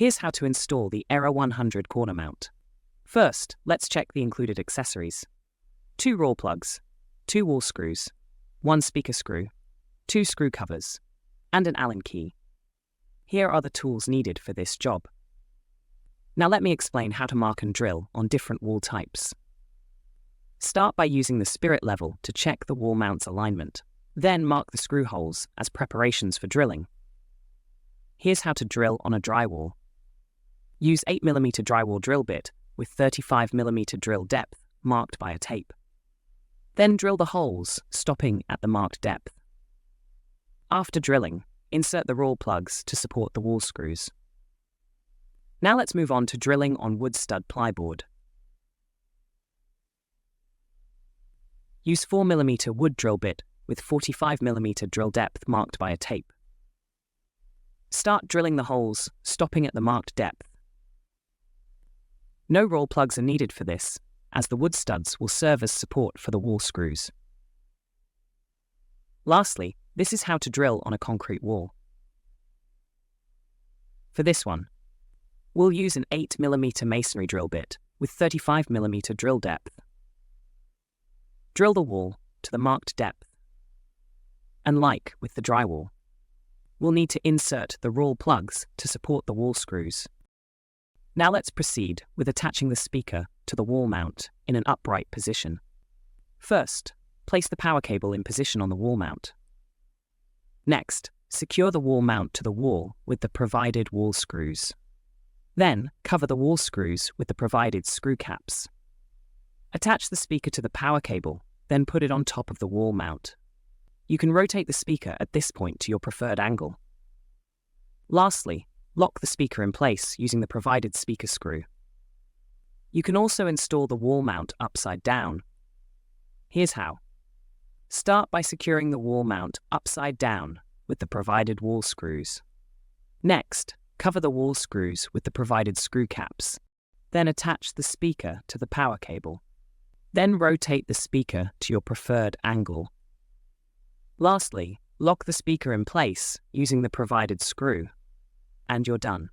Here's how to install the ERA100 corner mount. First, let's check the included accessories. 2 raw plugs, 2 wall screws, 1 speaker screw, 2 screw covers, and an Allen key. Here are the tools needed for this job. Now let me explain how to mark and drill on different wall types. Start by using the spirit level to check the wall mount's alignment. Then mark the screw holes as preparations for drilling. Here's how to drill on a drywall. Use 8mm drywall drill bit with 35mm drill depth marked by a tape. Then drill the holes, stopping at the marked depth. After drilling, insert the raw plugs to support the wall screws. Now let's move on to drilling on wood stud plyboard. Use 4mm wood drill bit with 45mm drill depth marked by a tape. Start drilling the holes, stopping at the marked depth. No raw plugs are needed for this, as the wood studs will serve as support for the wall screws. Lastly, this is how to drill on a concrete wall. For this one, we'll use an 8mm masonry drill bit with 35mm drill depth. Drill the wall to the marked depth. And like with the drywall, we'll need to insert the raw plugs to support the wall screws. Now let's proceed with attaching the speaker to the wall mount in an upright position. First, place the power cable in position on the wall mount. Next, secure the wall mount to the wall with the provided wall screws. Then, cover the wall screws with the provided screw caps. Attach the speaker to the power cable, then put it on top of the wall mount. You can rotate the speaker at this point to your preferred angle. Lastly, lock the speaker in place using the provided speaker screw. You can also install the wall mount upside down. Here's how. Start by securing the wall mount upside down with the provided wall screws. Next, cover the wall screws with the provided screw caps. Then attach the speaker to the power cable. Then rotate the speaker to your preferred angle. Lastly, lock the speaker in place using the provided screw. And you're done.